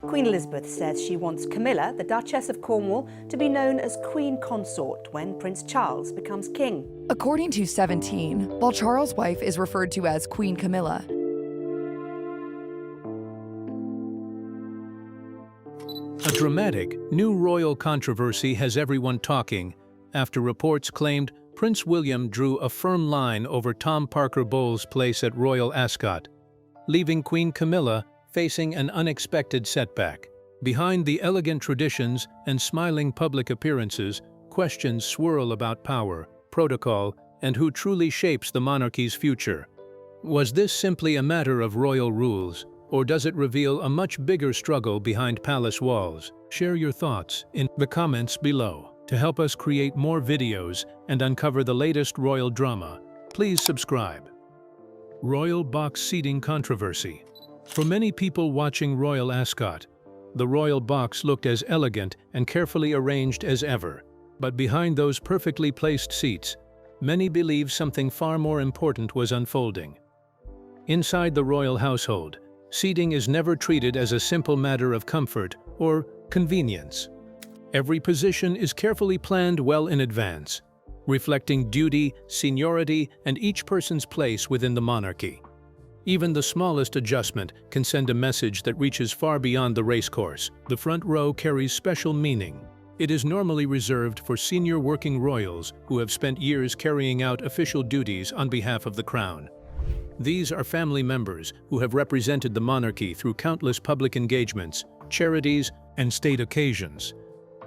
Queen Elizabeth says she wants Camilla, the Duchess of Cornwall, to be known as Queen Consort when Prince Charles becomes king. According to 17, while Charles' wife is referred to as Queen Camilla, a dramatic new royal controversy has everyone talking after reports claimed Prince William drew a firm line over Tom Parker Bowles' place at Royal Ascot, leaving Queen Camilla facing an unexpected setback. Behind the elegant traditions and smiling public appearances, questions swirl about power, protocol, and who truly shapes the monarchy's future. Was this simply a matter of royal rules, or does it reveal a much bigger struggle behind palace walls? Share your thoughts in the comments below. To help us create more videos and uncover the latest royal drama, please subscribe. Royal box seating controversy. For many people watching Royal Ascot, the royal box looked as elegant and carefully arranged as ever. But behind those perfectly placed seats, many believe something far more important was unfolding. Inside the royal household, seating is never treated as a simple matter of comfort or convenience. Every position is carefully planned well in advance, reflecting duty, seniority, and each person's place within the monarchy. Even the smallest adjustment can send a message that reaches far beyond the racecourse. The front row carries special meaning. It is normally reserved for senior working royals who have spent years carrying out official duties on behalf of the crown. These are family members who have represented the monarchy through countless public engagements, charities, and state occasions.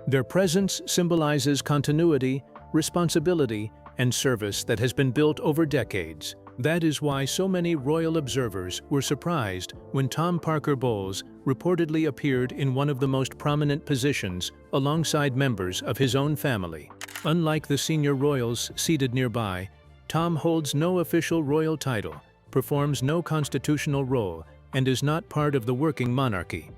Their presence symbolizes continuity, responsibility, and service that has been built over decades. That is why so many royal observers were surprised when Tom Parker Bowles reportedly appeared in one of the most prominent positions alongside members of his own family. Unlike the senior royals seated nearby, Tom holds no official royal title, performs no constitutional role, and is not part of the working monarchy.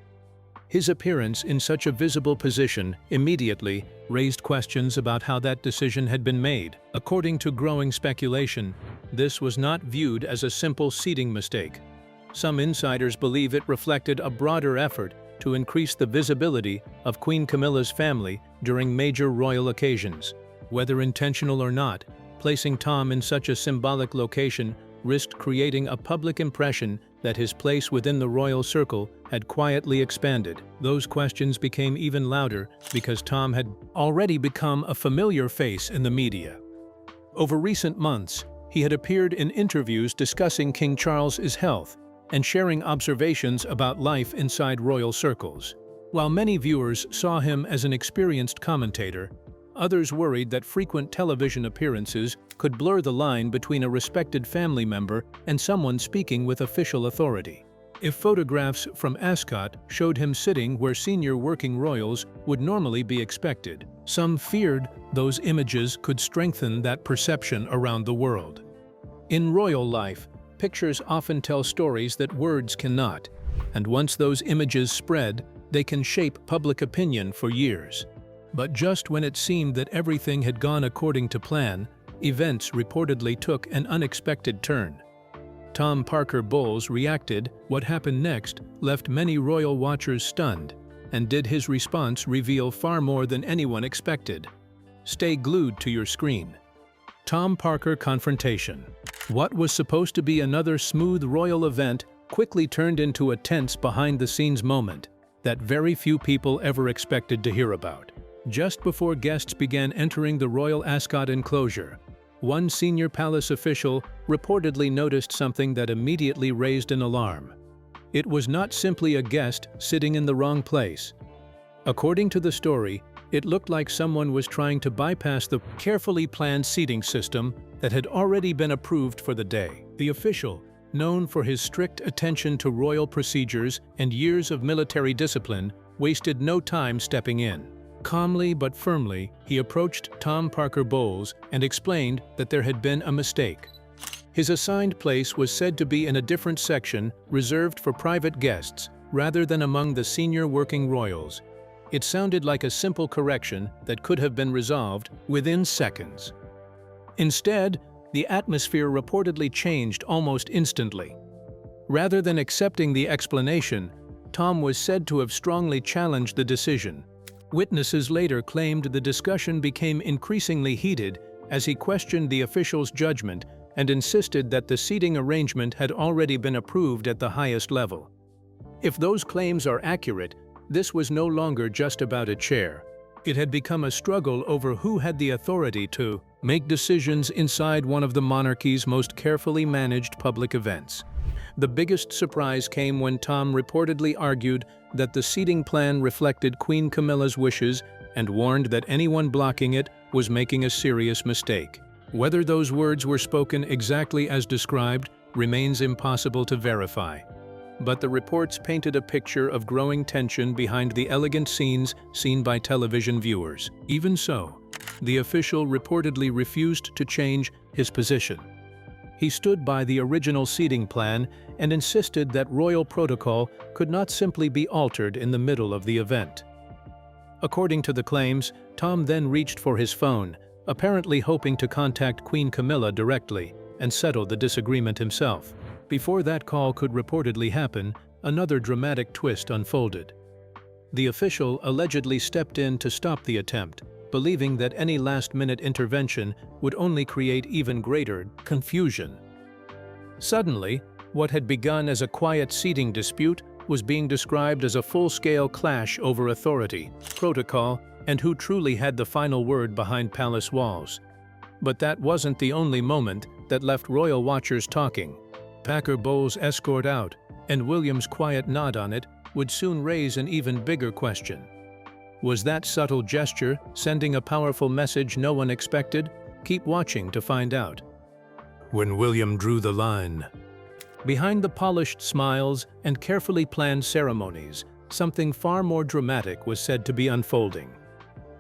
His appearance in such a visible position immediately raised questions about how that decision had been made. According to growing speculation, this was not viewed as a simple seating mistake. Some insiders believe it reflected a broader effort to increase the visibility of Queen Camilla's family during major royal occasions. Whether intentional or not, placing Tom in such a symbolic location risked creating a public impression that his place within the royal circle had quietly expanded. Those questions became even louder because Tom had already become a familiar face in the media. Over recent months, he had appeared in interviews discussing King Charles's health and sharing observations about life inside royal circles. While many viewers saw him as an experienced commentator, others worried that frequent television appearances could blur the line between a respected family member and someone speaking with official authority. If photographs from Ascot showed him sitting where senior working royals would normally be expected, some feared those images could strengthen that perception around the world. In royal life, pictures often tell stories that words cannot, and once those images spread, they can shape public opinion for years. But just when it seemed that everything had gone according to plan, events reportedly took an unexpected turn. Tom Parker Bowles reacted. What happened next left many royal watchers stunned, and did his response reveal far more than anyone expected? Stay glued to your screen. Tom Parker confrontation. What was supposed to be another smooth royal event quickly turned into a tense behind-the-scenes moment that very few people ever expected to hear about. Just before guests began entering the Royal Ascot enclosure, one senior palace official reportedly noticed something that immediately raised an alarm. It was not simply a guest sitting in the wrong place. According to the story, it looked like someone was trying to bypass the carefully planned seating system that had already been approved for the day. The official, known for his strict attention to royal procedures and years of military discipline, wasted no time stepping in. Calmly but firmly, he approached Tom Parker Bowles and explained that there had been a mistake. His assigned place was said to be in a different section reserved for private guests rather than among the senior working royals. It sounded like a simple correction that could have been resolved within seconds. Instead, the atmosphere reportedly changed almost instantly. Rather than accepting the explanation, Tom was said to have strongly challenged the decision. Witnesses later claimed the discussion became increasingly heated as he questioned the official's judgment and insisted that the seating arrangement had already been approved at the highest level. If those claims are accurate, this was no longer just about a chair. It had become a struggle over who had the authority to make decisions inside one of the monarchy's most carefully managed public events. The biggest surprise came when Tom reportedly argued that the seating plan reflected Queen Camilla's wishes and warned that anyone blocking it was making a serious mistake. Whether those words were spoken exactly as described remains impossible to verify. But the reports painted a picture of growing tension behind the elegant scenes seen by television viewers. Even so, the official reportedly refused to change his position. He stood by the original seating plan and insisted that royal protocol could not simply be altered in the middle of the event. According to the claims, Tom then reached for his phone, apparently hoping to contact Queen Camilla directly and settle the disagreement himself. Before that call could reportedly happen, another dramatic twist unfolded. The official allegedly stepped in to stop the attempt, believing that any last-minute intervention would only create even greater confusion. Suddenly, what had begun as a quiet seating dispute was being described as a full-scale clash over authority, protocol, and who truly had the final word behind palace walls. But that wasn't the only moment that left royal watchers talking. Parker Bowles' escort out, and William's quiet nod on it, would soon raise an even bigger question. Was that subtle gesture sending a powerful message no one expected? Keep watching to find out. When William drew the line. Behind the polished smiles and carefully planned ceremonies, something far more dramatic was said to be unfolding.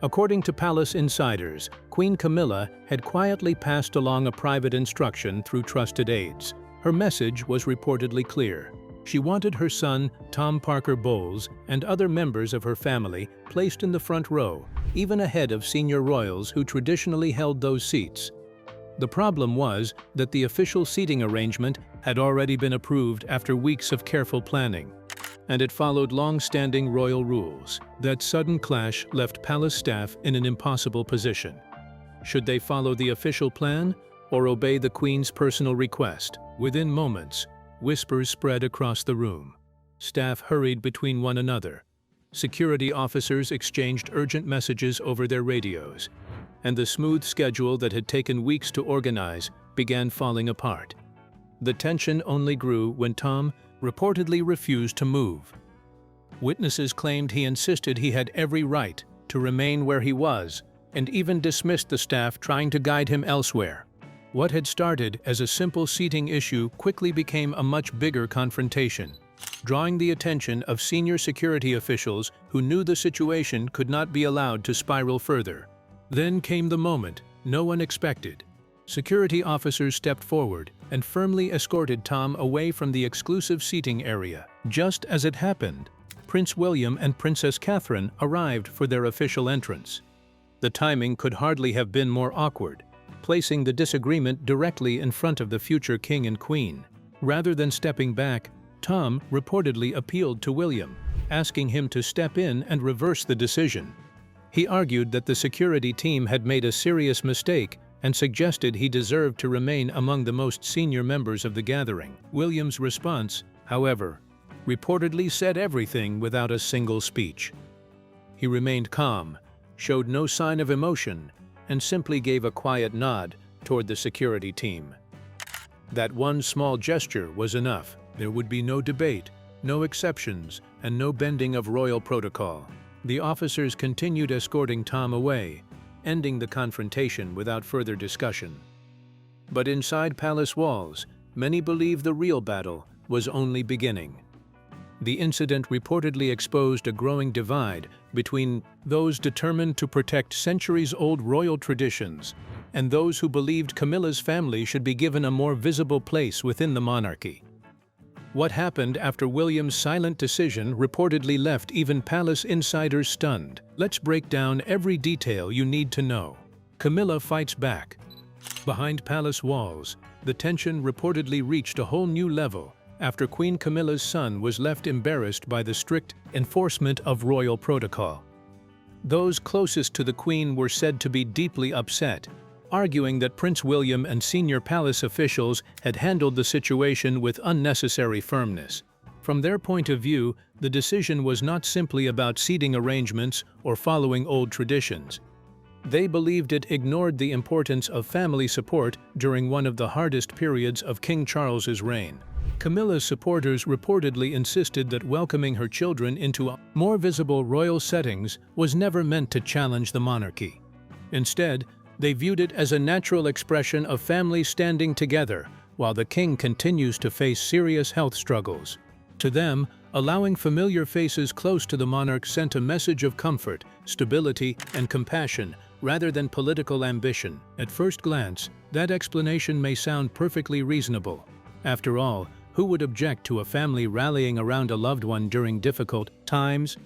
According to palace insiders, Queen Camilla had quietly passed along a private instruction through trusted aides. Her message was reportedly clear. She wanted her son, Tom Parker Bowles, and other members of her family placed in the front row, even ahead of senior royals who traditionally held those seats. The problem was that the official seating arrangement had already been approved after weeks of careful planning, and it followed long-standing royal rules. That sudden clash left palace staff in an impossible position. Should they follow the official plan or obey the Queen's personal request? Within moments, whispers spread across the room. Staff hurried between one another. Security officers exchanged urgent messages over their radios, and the smooth schedule that had taken weeks to organize began falling apart. The tension only grew when Tom reportedly refused to move. Witnesses claimed he insisted he had every right to remain where he was, and even dismissed the staff trying to guide him elsewhere. What had started as a simple seating issue quickly became a much bigger confrontation, drawing the attention of senior security officials who knew the situation could not be allowed to spiral further. Then came the moment no one expected. Security officers stepped forward and firmly escorted Tom away from the exclusive seating area. Just as it happened, Prince William and Princess Catherine arrived for their official entrance. The timing could hardly have been more awkward, placing the disagreement directly in front of the future king and queen. Rather than stepping back, Tom reportedly appealed to William, asking him to step in and reverse the decision. He argued that the security team had made a serious mistake and suggested he deserved to remain among the most senior members of the gathering. William's response, however, reportedly said everything without a single speech. He remained calm, showed no sign of emotion, and simply gave a quiet nod toward the security team. That one small gesture was enough. There would be no debate, no exceptions, and no bending of royal protocol. The officers continued escorting Tom away, ending the confrontation without further discussion. But inside palace walls, many believe the real battle was only beginning. The incident reportedly exposed a growing divide between those determined to protect centuries-old royal traditions and those who believed Camilla's family should be given a more visible place within the monarchy. What happened after William's silent decision reportedly left even palace insiders stunned. Let's break down every detail you need to know. Camilla fights back. Behind palace walls, the tension reportedly reached a whole new level after Queen Camilla's son was left embarrassed by the strict enforcement of royal protocol. Those closest to the Queen were said to be deeply upset, arguing that Prince William and senior palace officials had handled the situation with unnecessary firmness. From their point of view, the decision was not simply about seating arrangements or following old traditions. They believed it ignored the importance of family support during one of the hardest periods of King Charles's reign. Camilla's supporters reportedly insisted that welcoming her children into more visible royal settings was never meant to challenge the monarchy. Instead, they viewed it as a natural expression of families standing together while the king continues to face serious health struggles. To them, allowing familiar faces close to the monarch sent a message of comfort, stability, and compassion rather than political ambition. At first glance, that explanation may sound perfectly reasonable. After all, who would object to a family rallying around a loved one during difficult times?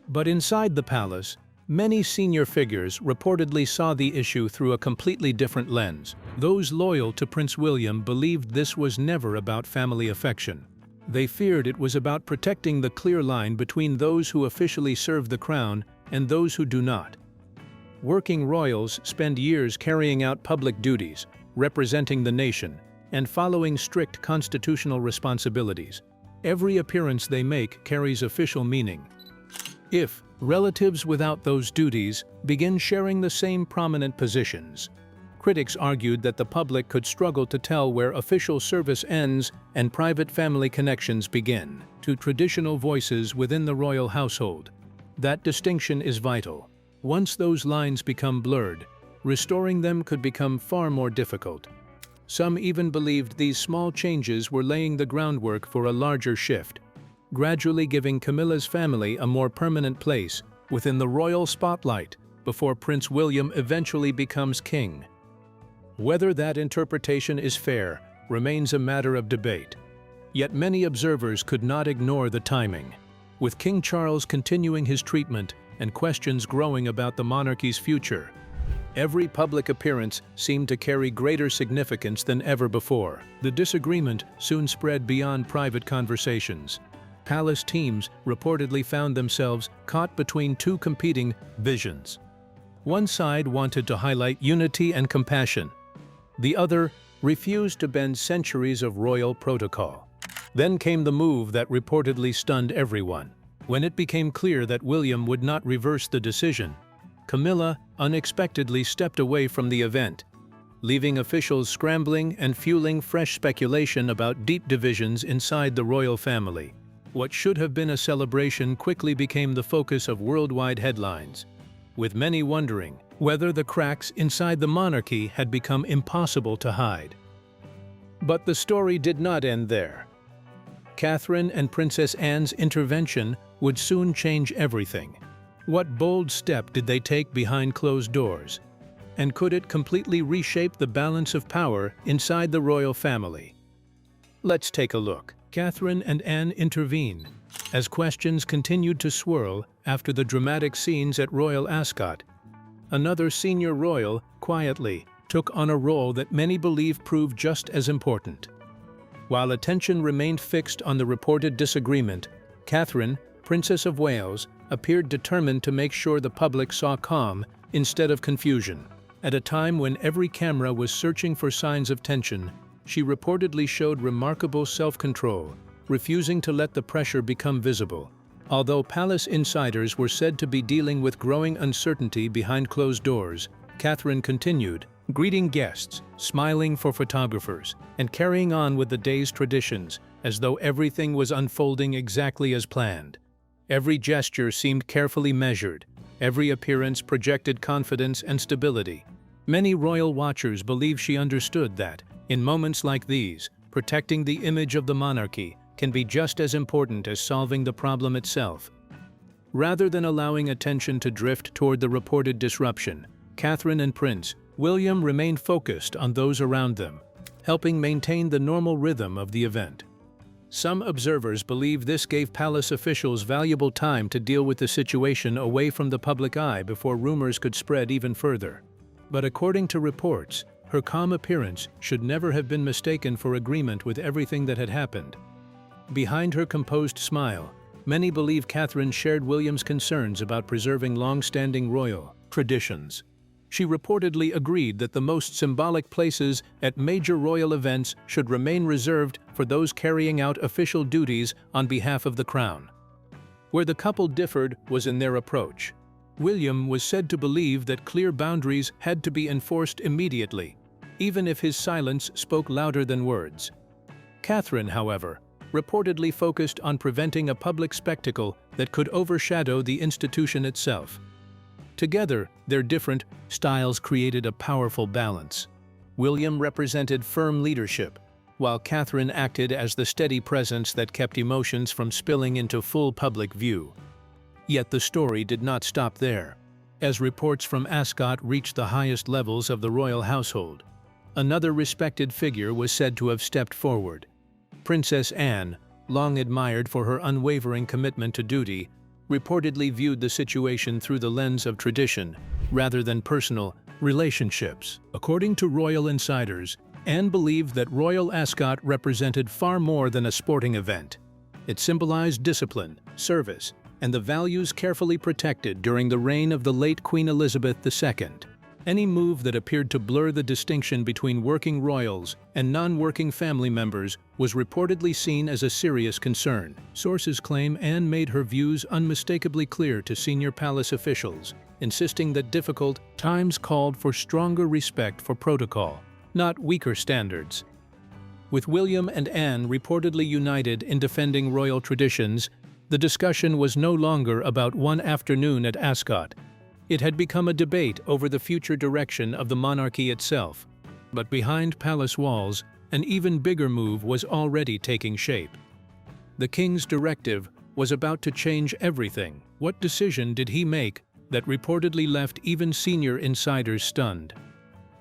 But inside the palace, many senior figures reportedly saw the issue through a completely different lens. Those loyal to Prince William believed this was never about family affection. They feared it was about protecting the clear line between those who officially serve the crown and those who do not. Working royals spend years carrying out public duties, representing the nation, and following strict constitutional responsibilities. Every appearance they make carries official meaning. If relatives without those duties begin sharing the same prominent positions, critics argued that the public could struggle to tell where official service ends and private family connections begin. To traditional voices within the royal household, that distinction is vital. Once those lines become blurred, restoring them could become far more difficult. Some even believed these small changes were laying the groundwork for a larger shift, gradually giving Camilla's family a more permanent place within the royal spotlight before Prince William eventually becomes king. Whether that interpretation is fair remains a matter of debate. Yet many observers could not ignore the timing. With King Charles continuing his treatment and questions growing about the monarchy's future, every public appearance seemed to carry greater significance than ever before. The disagreement soon spread beyond private conversations. Palace teams reportedly found themselves caught between two competing visions. One side wanted to highlight unity and compassion. The other refused to bend centuries of royal protocol. Then came the move that reportedly stunned everyone. When it became clear that William would not reverse the decision, Camilla unexpectedly stepped away from the event, leaving officials scrambling and fueling fresh speculation about deep divisions inside the royal family. What should have been a celebration quickly became the focus of worldwide headlines, with many wondering whether the cracks inside the monarchy had become impossible to hide. But the story did not end there. Catherine and Princess Anne's intervention would soon change everything. What bold step did they take behind closed doors? And could it completely reshape the balance of power inside the royal family? Let's take a look. Catherine and Anne intervene as questions continued to swirl after the dramatic scenes at Royal Ascot. Another senior royal quietly took on a role that many believe proved just as important. While attention remained fixed on the reported disagreement, Catherine, Princess of Wales, appeared determined to make sure the public saw calm instead of confusion. At a time when every camera was searching for signs of tension, she reportedly showed remarkable self-control, refusing to let the pressure become visible. Although palace insiders were said to be dealing with growing uncertainty behind closed doors, Catherine continued, greeting guests, smiling for photographers, and carrying on with the day's traditions as though everything was unfolding exactly as planned. Every gesture seemed carefully measured. Every appearance projected confidence and stability. Many royal watchers believe she understood that, in moments like these, protecting the image of the monarchy can be just as important as solving the problem itself. Rather than allowing attention to drift toward the reported disruption, Catherine and Prince William remained focused on those around them, helping maintain the normal rhythm of the event. Some observers believe this gave palace officials valuable time to deal with the situation away from the public eye before rumors could spread even further. But according to reports, her calm appearance should never have been mistaken for agreement with everything that had happened. Behind her composed smile, many believe Catherine shared William's concerns about preserving long-standing royal traditions. She reportedly agreed that the most symbolic places at major royal events should remain reserved for those carrying out official duties on behalf of the crown. Where the couple differed was in their approach. William was said to believe that clear boundaries had to be enforced immediately, even if his silence spoke louder than words. Catherine, however, reportedly focused on preventing a public spectacle that could overshadow the institution itself. Together, their different styles created a powerful balance. William represented firm leadership, while Catherine acted as the steady presence that kept emotions from spilling into full public view. Yet the story did not stop there. As reports from Ascot reached the highest levels of the royal household, another respected figure was said to have stepped forward. Princess Anne, long admired for her unwavering commitment to duty, reportedly viewed the situation through the lens of tradition rather than personal relationships. According to royal insiders, Anne believed that Royal Ascot represented far more than a sporting event. It symbolized discipline, service, and the values carefully protected during the reign of the late Queen Elizabeth II. Any move that appeared to blur the distinction between working royals and non-working family members was reportedly seen as a serious concern. Sources claim Anne made her views unmistakably clear to senior palace officials, insisting that difficult times called for stronger respect for protocol, not weaker standards. With William and Anne reportedly united in defending royal traditions, the discussion was no longer about one afternoon at Ascot. It had become a debate over the future direction of the monarchy itself. But behind palace walls, an even bigger move was already taking shape. The king's directive was about to change everything. What decision did he make that reportedly left even senior insiders stunned?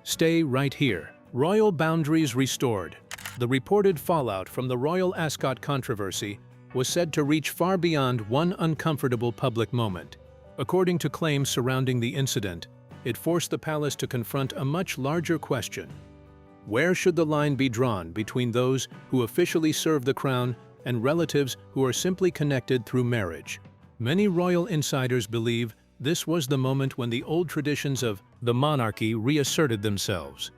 Stay right here. Royal boundaries restored. The reported fallout from the Royal Ascot controversy was said to reach far beyond one uncomfortable public moment. According to claims surrounding the incident, it forced the palace to confront a much larger question. Where should the line be drawn between those who officially serve the crown and relatives who are simply connected through marriage? Many royal insiders believe this was the moment when the old traditions of the monarchy reasserted themselves.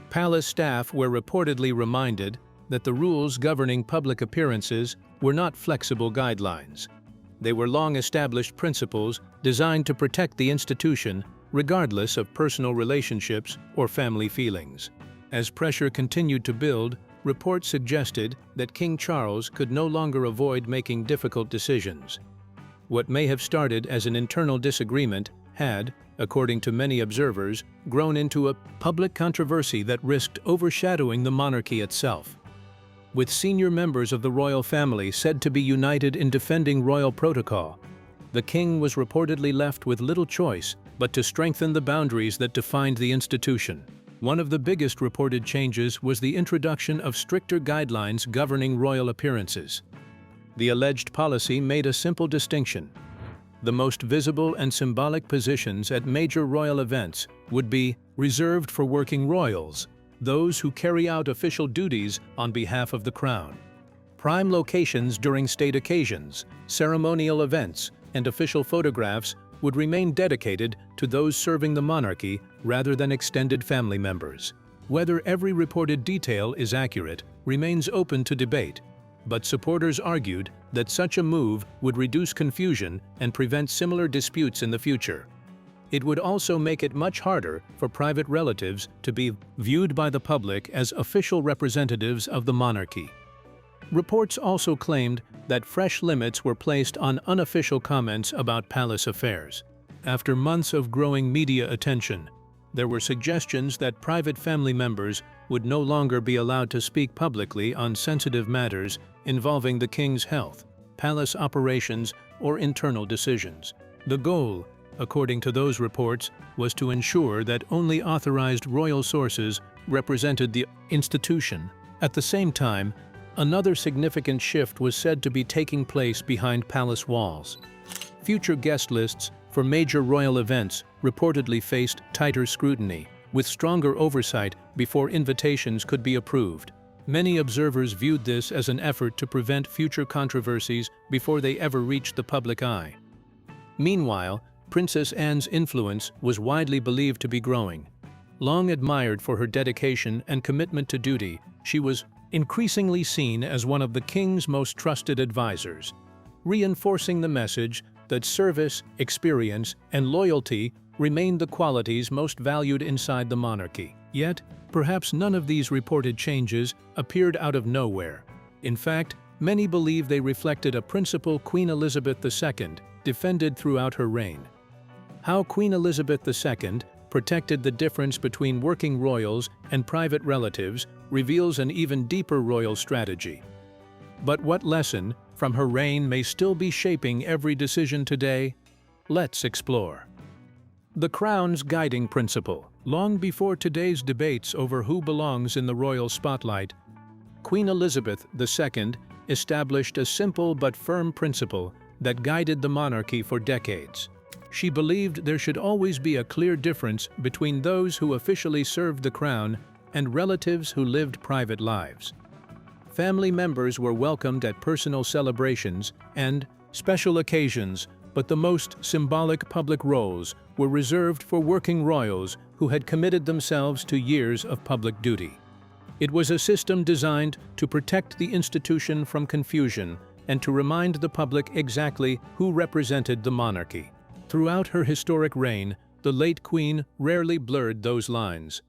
Palace staff were reportedly reminded that the rules governing public appearances were not flexible guidelines. They were long-established principles designed to protect the institution regardless of personal relationships or family feelings. As pressure continued to build, reports suggested that King Charles could no longer avoid making difficult decisions. What may have started as an internal disagreement had, according to many observers, grown into a public controversy that risked overshadowing the monarchy itself. With senior members of the royal family said to be united in defending royal protocol, the king was reportedly left with little choice but to strengthen the boundaries that defined the institution. One of the biggest reported changes was the introduction of stricter guidelines governing royal appearances. The alleged policy made a simple distinction. The most visible and symbolic positions at major royal events would be reserved for working royals, those who carry out official duties on behalf of the crown. Prime locations during state occasions, ceremonial events, and official photographs would remain dedicated to those serving the monarchy rather than extended family members. Whether every reported detail is accurate remains open to debate, but supporters argued that such a move would reduce confusion and prevent similar disputes in the future. It would also make it much harder for private relatives to be viewed by the public as official representatives of the monarchy. Reports also claimed that fresh limits were placed on unofficial comments about palace affairs. After months of growing media attention, there were suggestions that private family members would no longer be allowed to speak publicly on sensitive matters involving the king's health, palace operations, or internal decisions. The goal, according to those reports, was to ensure that only authorized royal sources represented the institution. At the same time, another significant shift was said to be taking place behind palace walls. Future guest lists for major royal events reportedly faced tighter scrutiny, with stronger oversight before invitations could be approved. Many observers viewed this as an effort to prevent future controversies before they ever reached the public eye. Meanwhile, Princess Anne's influence was widely believed to be growing. Long admired for her dedication and commitment to duty, she was increasingly seen as one of the king's most trusted advisors, reinforcing the message that service, experience, and loyalty remained the qualities most valued inside the monarchy. Yet, perhaps none of these reported changes appeared out of nowhere. In fact, many believe they reflected a principle Queen Elizabeth II defended throughout her reign. How Queen Elizabeth II protected the difference between working royals and private relatives reveals an even deeper royal strategy. But what lesson from her reign may still be shaping every decision today? Let's explore. The Crown's guiding principle. Long before today's debates over who belongs in the royal spotlight, Queen Elizabeth II established a simple but firm principle that guided the monarchy for decades. She believed there should always be a clear difference between those who officially served the crown and relatives who lived private lives. Family members were welcomed at personal celebrations and special occasions, but the most symbolic public roles were reserved for working royals who had committed themselves to years of public duty. It was a system designed to protect the institution from confusion and to remind the public exactly who represented the monarchy. Throughout her historic reign, the late Queen rarely blurred those lines.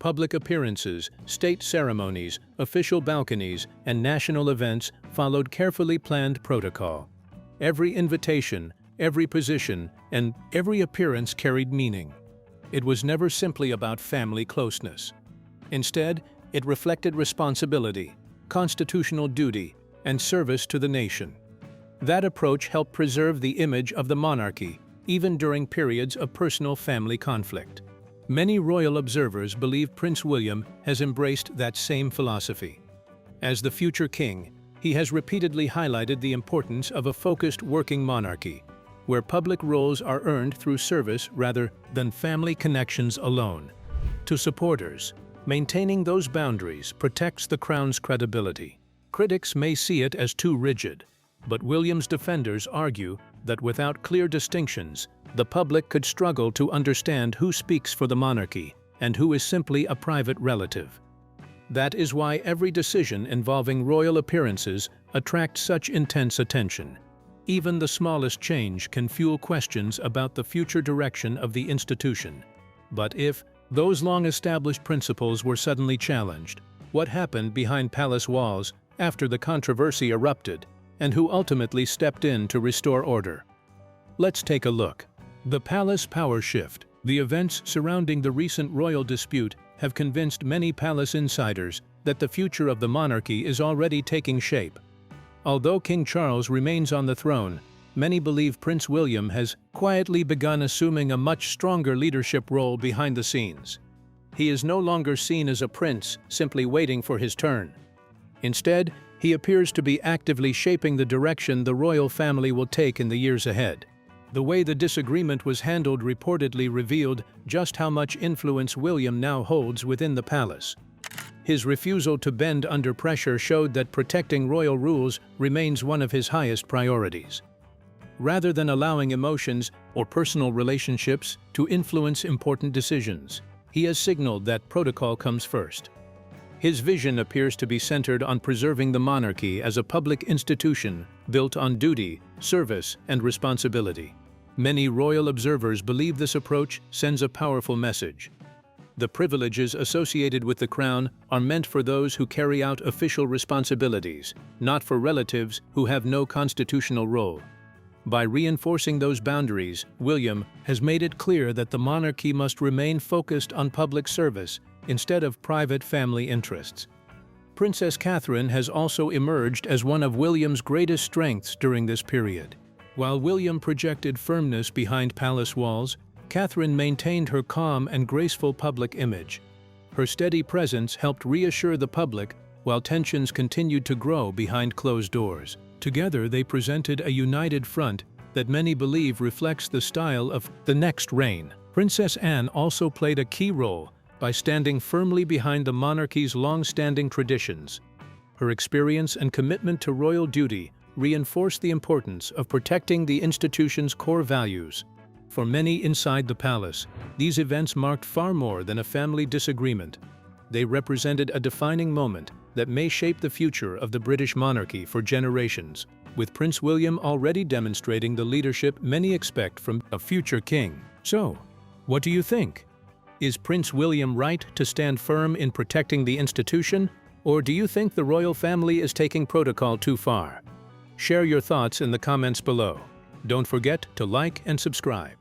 Public appearances, state ceremonies, official balconies, and national events followed carefully planned protocol. Every invitation, every position, and every appearance carried meaning. It was never simply about family closeness. Instead, it reflected responsibility, constitutional duty, and service to the nation. That approach helped preserve the image of the monarchy, even during periods of personal family conflict. Many royal observers believe Prince William has embraced that same philosophy. As the future king, he has repeatedly highlighted the importance of a focused working monarchy, where public roles are earned through service rather than family connections alone. To supporters, maintaining those boundaries protects the crown's credibility. Critics may see it as too rigid, but William's defenders argue that without clear distinctions, the public could struggle to understand who speaks for the monarchy and who is simply a private relative. That is why every decision involving royal appearances attracts such intense attention. Even the smallest change can fuel questions about the future direction of the institution. But if those long-established principles were suddenly challenged, what happened behind palace walls after the controversy erupted, and who ultimately stepped in to restore order? Let's take a look. The palace power shift. The events surrounding the recent royal dispute have convinced many palace insiders that the future of the monarchy is already taking shape. Although King Charles remains on the throne, many believe Prince William has quietly begun assuming a much stronger leadership role behind the scenes. He is no longer seen as a prince simply waiting for his turn. Instead, he appears to be actively shaping the direction the royal family will take in the years ahead. The way the disagreement was handled reportedly revealed just how much influence William now holds within the palace. His refusal to bend under pressure showed that protecting royal rules remains one of his highest priorities. Rather than allowing emotions or personal relationships to influence important decisions, he has signaled that protocol comes first. His vision appears to be centered on preserving the monarchy as a public institution built on duty, service, and responsibility. Many royal observers believe this approach sends a powerful message. The privileges associated with the crown are meant for those who carry out official responsibilities, not for relatives who have no constitutional role. By reinforcing those boundaries, William has made it clear that the monarchy must remain focused on public service instead of private family interests. Princess Catherine has also emerged as one of William's greatest strengths during this period. While William projected firmness behind palace walls, Catherine maintained her calm and graceful public image. Her steady presence helped reassure the public while tensions continued to grow behind closed doors. Together, they presented a united front that many believe reflects the style of the next reign. Princess Anne also played a key role, by standing firmly behind the monarchy's long-standing traditions. Her experience and commitment to royal duty reinforced the importance of protecting the institution's core values. For many inside the palace, these events marked far more than a family disagreement. They represented a defining moment that may shape the future of the British monarchy for generations, with Prince William already demonstrating the leadership many expect from a future king. So, what do you think? Is Prince William right to stand firm in protecting the institution, or do you think the royal family is taking protocol too far? Share your thoughts in the comments below. Don't forget to like and subscribe.